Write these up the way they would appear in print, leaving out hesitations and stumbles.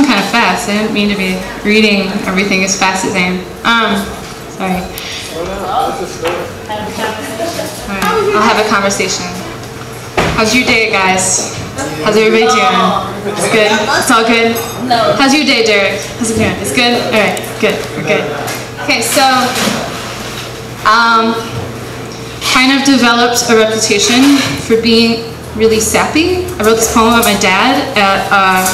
going kind of fast. I didn't mean to be reading everything as fast as I am. Sorry. Alright, I'll have a conversation. How's your day, guys? How's everybody doing? It's good? It's all good? No. How's your day, Derek? How's it going? It's good? Alright, good. We're good. Okay, so, kind of developed a reputation for being really sappy. I wrote this poem about my dad at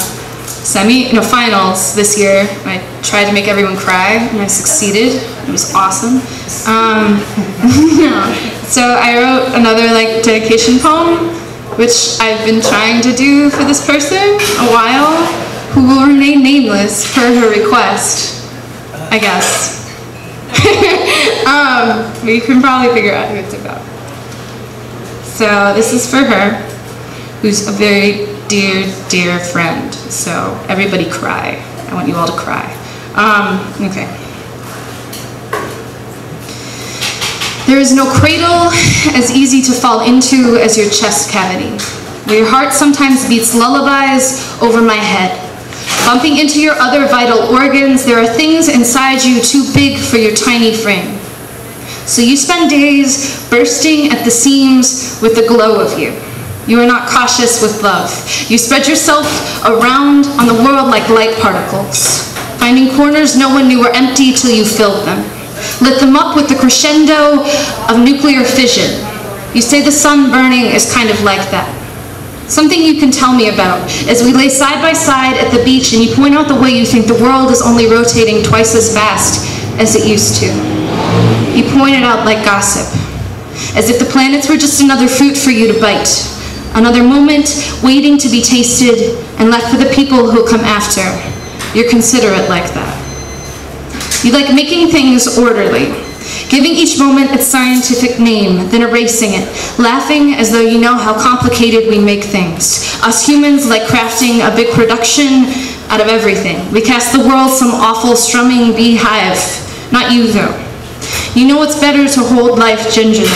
finals this year. I tried to make everyone cry, and I succeeded. It was awesome. So I wrote another dedication poem, which I've been trying to do for this person a while, who will remain nameless per her request, I guess. But you can probably figure out who it's about. So this is for her, who's a very dear, dear friend. So everybody cry. I want you all to cry. Okay. There is no cradle as easy to fall into as your chest cavity, where your heart sometimes beats lullabies over my head. Bumping into your other vital organs, there are things inside you too big for your tiny frame. So you spend days bursting at the seams with the glow of you. You are not cautious with love. You spread yourself around on the world like light particles, finding corners no one knew were empty till you filled them. Lit them up with the crescendo of nuclear fission. You say the sun burning is kind of like that. Something you can tell me about as we lay side by side at the beach and you point out the way you think the world is only rotating twice as fast as it used to. You point it out like gossip, as if the planets were just another fruit for you to bite, another moment waiting to be tasted and left for the people who come after. You're considerate like that. You like making things orderly, giving each moment its scientific name, then erasing it, laughing as though you know how complicated we make things. Us humans like crafting a big production out of everything. We cast the world some awful strumming beehive. Not you, though. You know it's better to hold life gingerly.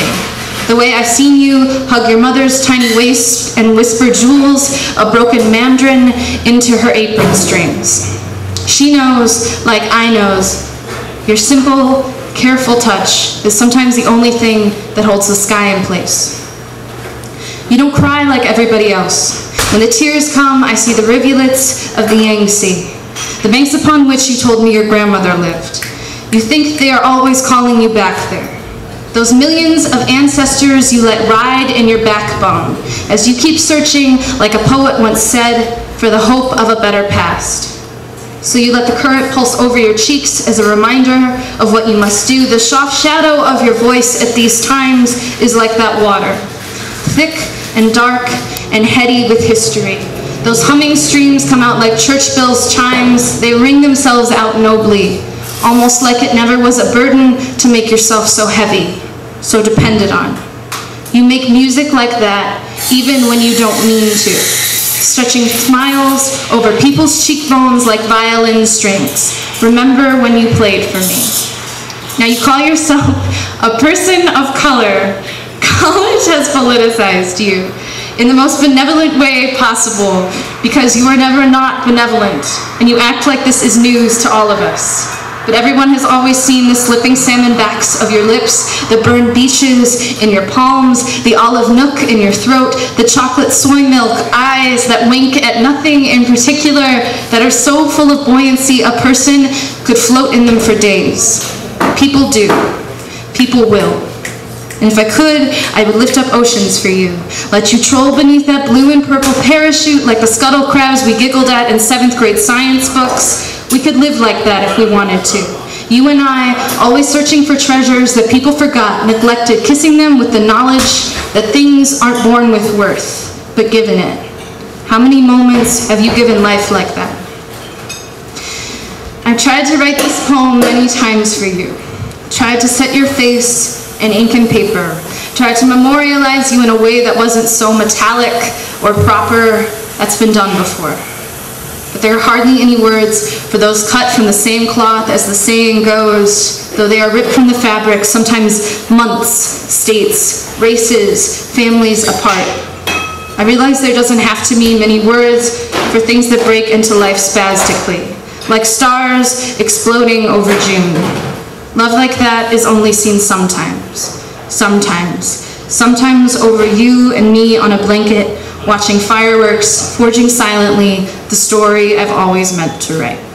The way I've seen you hug your mother's tiny waist and whisper jewels of broken mandarin into her apron strings. She knows, like I knows, your simple, careful touch is sometimes the only thing that holds the sky in place. You don't cry like everybody else. When the tears come, I see the rivulets of the Yangtze, the banks upon which you told me your grandmother lived. You think they are always calling you back there. Those millions of ancestors you let ride in your backbone as you keep searching, like a poet once said, for the hope of a better past. So you let the current pulse over your cheeks as a reminder of what you must do. The soft shadow of your voice at these times is like that water, thick and dark and heady with history. Those humming streams come out like church bells' chimes. They ring themselves out nobly, almost like it never was a burden to make yourself so heavy, so dependent on. You make music like that even when you don't mean to, stretching smiles over people's cheekbones like violin strings. Remember when you played for me. Now you call yourself a person of color. College has politicized you in the most benevolent way possible because you are never not benevolent, and you act like this is news to all of us. But everyone has always seen the slipping salmon backs of your lips, the burned beaches in your palms, the olive nook in your throat, the chocolate soy milk eyes that wink at nothing in particular, that are so full of buoyancy a person could float in them for days. People do. People will. And if I could, I would lift up oceans for you, let you troll beneath that blue and purple parachute like the scuttle crabs we giggled at in 7th grade science books. We could live like that if we wanted to. You and I, always searching for treasures that people forgot, neglected, kissing them with the knowledge that things aren't born with worth, but given it. How many moments have you given life like that? I've tried to write this poem many times for you. Tried to set your face in ink and paper. Tried to memorialize you in a way that wasn't so metallic or proper. That's been done before. But there are hardly any words for those cut from the same cloth as the saying goes, though they are ripped from the fabric, sometimes months, states, races, families apart. I realize there doesn't have to be many words for things that break into life spastically, like stars exploding over June. Love like that is only seen sometimes. Sometimes over you and me on a blanket, watching fireworks, forging silently the story I've always meant to write.